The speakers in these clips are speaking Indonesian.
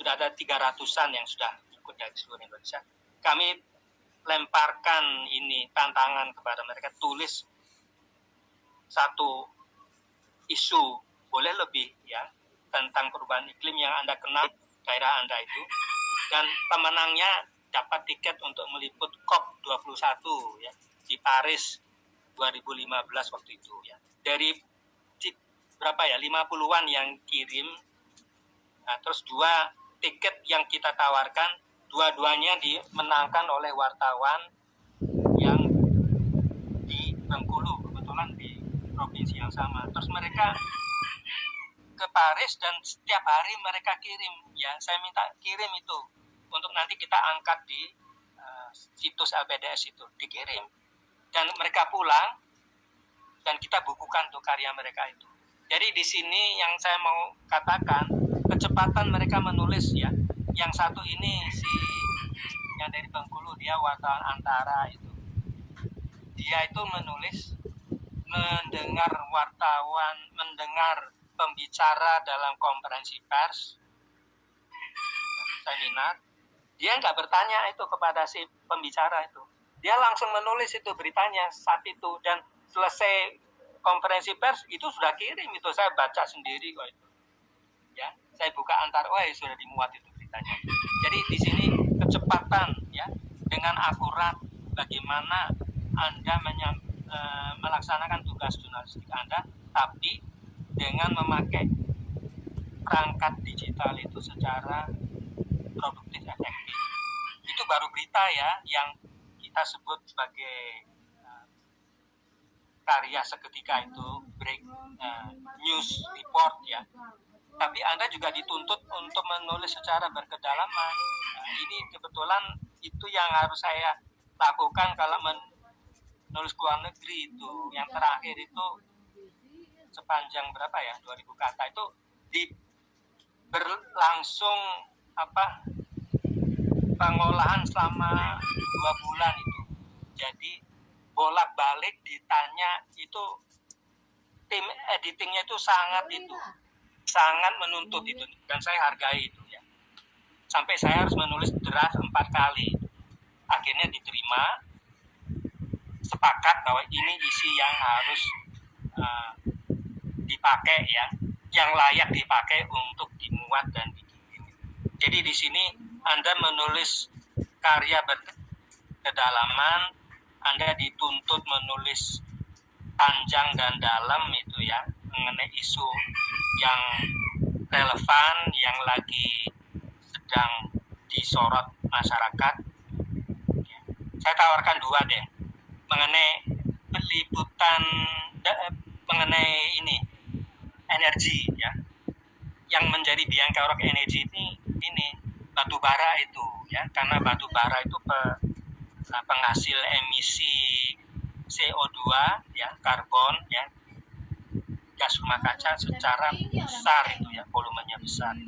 sudah ada 300-an yang sudah ikut dari seluruh Indonesia. Kami lemparkan ini tantangan kepada mereka, tulis satu isu, boleh lebih ya, tentang perubahan iklim yang Anda kenal daerah Anda itu, dan pemenangnya dapat tiket untuk meliput COP21 ya di Paris 2015 waktu itu ya. Dari berapa ya, 50-an yang kirim. Nah, terus 2 tiket yang kita tawarkan, dua-duanya dimenangkan oleh wartawan yang di Bengkulu, kebetulan di provinsi yang sama. Terus mereka ke Paris dan setiap hari mereka kirim ya, saya minta kirim itu untuk nanti kita angkat di situs LPDS itu, dikirim dan mereka pulang dan kita bukukan tuh karya mereka itu. Jadi di sini yang saya mau katakan, kecepatan mereka menulis ya. Yang satu ini si yang dari Bengkulu, dia wartawan Antara itu. Dia itu menulis, mendengar wartawan, mendengar pembicara dalam konferensi pers, seminar. Dia nggak bertanya itu kepada si pembicara itu. Dia langsung menulis itu beritanya saat itu, dan selesai konferensi pers itu sudah kirim itu, saya baca sendiri kok itu. Ya, saya buka Antara, sudah dimuat itu beritanya. Jadi di sini kecepatan ya, dengan akurat bagaimana Anda melaksanakan tugas jurnalistik Anda, tapi dengan memakai perangkat digital itu secara produktif, efektif. Itu baru berita ya, yang kita sebut sebagai karya seketika itu, break news report ya. Tapi Anda juga dituntut untuk menulis secara berkedalaman. Nah, ini kebetulan itu yang harus saya lakukan kalau menulis ke luar negeri itu. Yang terakhir itu sepanjang berapa ya, 2000 kata itu berlangsung pengolahan selama 2 bulan itu. Jadi bolak-balik ditanya itu, tim editingnya itu sangat menuntut itu, dan saya hargai itu ya. Sampai saya harus menulis draft 4 kali. Akhirnya diterima, sepakat bahwa ini isi yang harus dipakai ya, yang layak dipakai untuk dimuat dan dikirim. Jadi di sini Anda menulis karya berkedalaman, Anda dituntut menulis panjang dan dalam itu ya, mengenai isu yang relevan, yang lagi sedang disorot masyarakat. Saya tawarkan 2 deh, mengenai peliputan mengenai ini energi ya, yang menjadi biang kerok energi ini batu bara itu ya, karena batu bara itu penghasil emisi CO2 ya, karbon ya, gas rumah kaca secara besar itu ya, volumenya besar.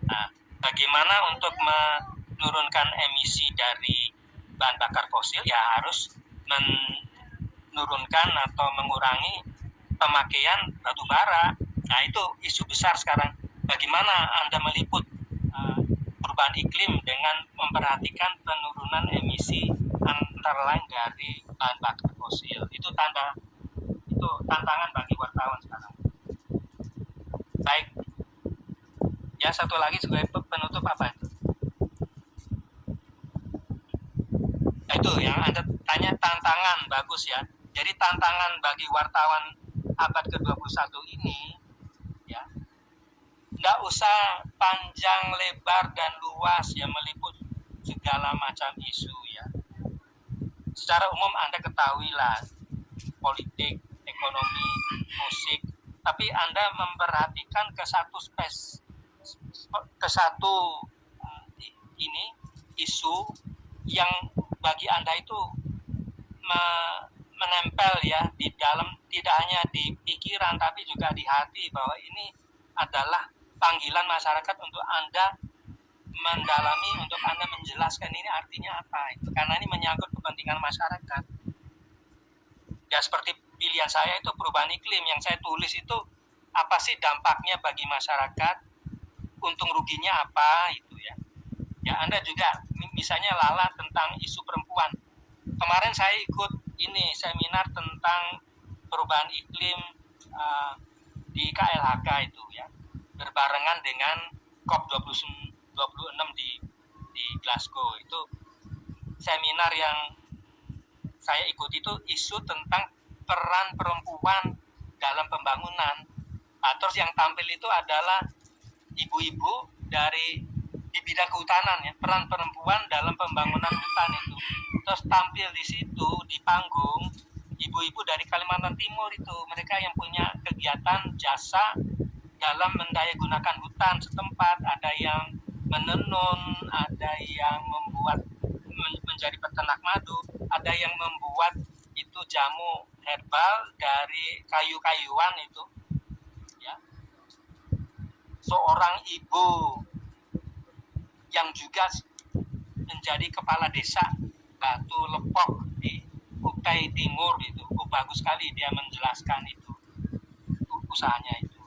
Nah, bagaimana untuk menurunkan emisi dari bahan bakar fosil ya, harus menurunkan atau mengurangi pemakaian batu bara. Nah, itu isu besar sekarang. Bagaimana Anda meliput perubahan iklim dengan memperhatikan penurunan emisi antara lain dari bahan bakar fosil. Itu tantangan bagi wartawan sekarang. Baik. Ya, satu lagi sebagai penutup apa itu? Itu yang Anda tanya, tantangan, bagus ya. Jadi tantangan bagi wartawan abad ke-21 ini ya, nggak usah panjang, lebar, dan luas ya meliput segala macam isu ya. Secara umum Anda ketahuilah politik, ekonomi, musik, tapi Anda memperhatikan ke satu isu yang bagi Anda itu menempel ya di dalam, tidak hanya di pikiran tapi juga di hati, bahwa ini adalah panggilan masyarakat untuk Anda mendalami, untuk Anda menjelaskan ini artinya apa itu, karena ini menyangkut kepentingan masyarakat. Ya, seperti pilihan saya itu perubahan iklim, yang saya tulis itu apa sih dampaknya bagi masyarakat, untung ruginya apa itu ya. Ya Anda juga misalnya Lala tentang isu perempuan. Kemarin saya ikut ini seminar tentang perubahan iklim di KLHK itu ya, berbarengan dengan COP26 di Glasgow. Itu seminar yang saya ikuti itu isu tentang peran perempuan dalam pembangunan. Terus yang tampil itu adalah ibu-ibu dari di bidang kehutanan ya, peran perempuan dalam pembangunan hutan itu. Terus tampil di situ di panggung ibu-ibu dari Kalimantan Timur itu, mereka yang punya kegiatan jasa dalam mendayagunakan hutan setempat, ada yang menenun, ada yang membuat menjadi peternak madu, ada yang membuat itu jamu herbal dari kayu-kayuan itu ya. Seorang ibu yang juga menjadi kepala desa Batu Lepok di Kutai Timur itu, bagus sekali dia menjelaskan itu usahanya itu.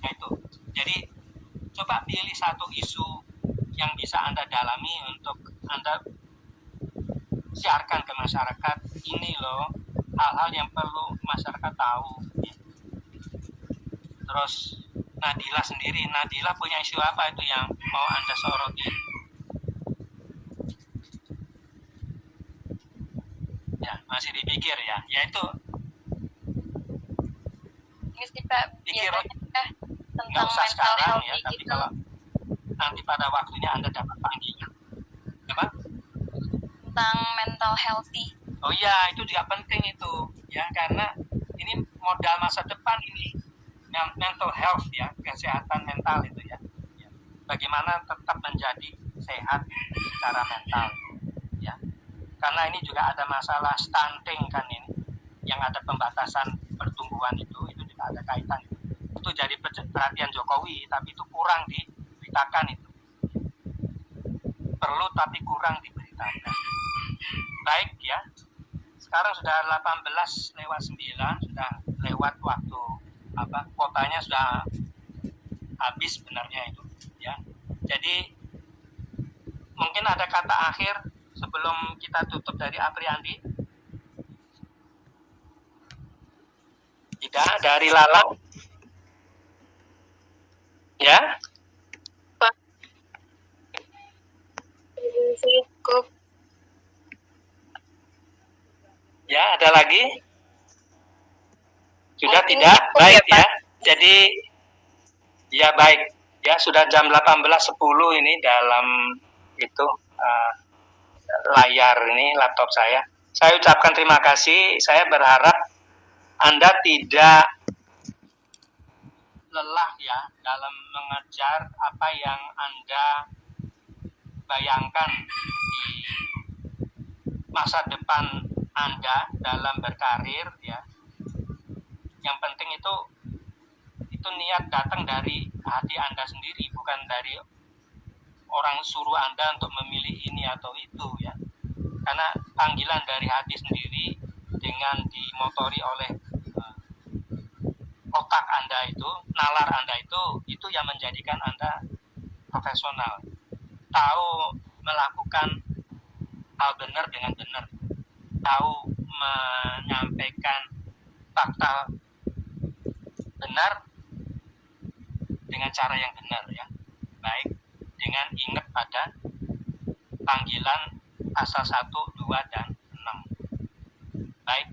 Nah itu, jadi coba pilih satu isu yang bisa Anda dalami untuk Anda siarkan ke masyarakat. Ini loh hal-hal yang perlu masyarakat tahu ya. Terus Nadila sendiri, Nadila punya isu apa itu yang mau Anda soroti? Ya, masih dipikir ya. Yaitu ini sih Pak, pikir tentang nggak usah mental sekarang health ya, tapi gitu. kalau nanti pada waktunya Anda dapat panggilan. Apa? Tentang mental healthy. Oh iya, itu juga penting itu ya, karena ini modal masa depan ini. Mental health ya, kesehatan mental itu ya. Bagaimana tetap menjadi sehat secara mental ya. Karena ini juga ada masalah stunting kan ini, yang ada pembatasan pertumbuhan itu juga ada kaitan itu jadi perhatian Jokowi, tapi itu kurang diberitakan itu. Perlu tapi kurang diberitakan. Baik ya. Sekarang sudah 18:09, sudah lewat waktu kuotanya sudah habis sebenarnya itu ya. Jadi mungkin ada kata akhir sebelum kita tutup dari Apriandi? Tidak, dari Lala? Ya? Pak. Cukup. Ya, ada lagi? Sudah tidak? Baik ya. Jadi ya baik. Ya, sudah jam 18.10 ini dalam itu layar ini laptop saya. Saya ucapkan terima kasih. Saya berharap Anda tidak lelah ya dalam mengejar apa yang Anda bayangkan di masa depan Anda dalam berkarir ya. Yang penting itu niat datang dari hati Anda sendiri, bukan dari orang suruh Anda untuk memilih ini atau itu ya. Karena panggilan dari hati sendiri dengan dimotori oleh otak Anda itu, nalar Anda itu yang menjadikan Anda profesional. Tahu melakukan hal benar dengan benar. Tahu menyampaikan fakta benar dengan cara yang benar ya. Baik, dengan ingat pada panggilan pasal 1, 2, dan 6. Baik.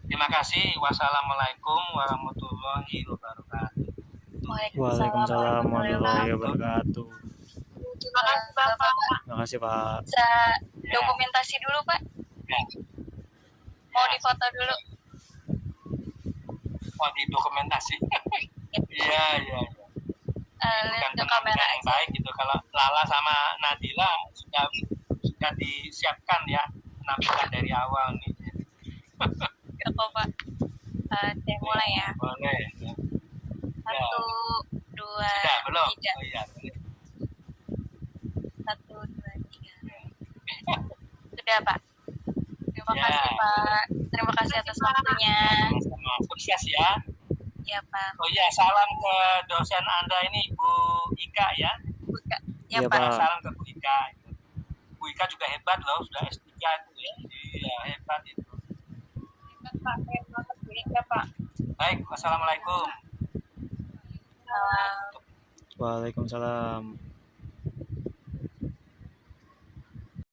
Terima kasih. Wassalamualaikum warahmatullahi wabarakatuh. Waalaikumsalam warahmatullahi wabarakatuh. Terima kasih Bapak. Terima kasih Pak. Bisa dokumentasi dulu Pak? Mau difoto dulu? Mau didokumentasi? Iya. Bukan kamera yang baik gitu. Kalau Lala sama Nadila sudah disiapkan ya penampilan dari awal nih. Gak apa-apa. Saya mulai ya. Boleh. 1, 2, Sudah belum? 3. Oh iya. 1, 2, 3. Sudah Pak. Terima kasih Pak. Terima kasih atas waktunya. Sama sukses ya. Ya Pak. Oh iya, salam ke dosen Anda ini Bu Ika ya. Buka. Ya Iya, Pak. Pak. Salam ke Bu Ika. Bu Ika juga hebat loh, sudah S3 itu ya. Iya, hebat itu. Pak, hebat Bu Ika Pak. Baik, wassalamualaikum. Salam. Waalaikumsalam.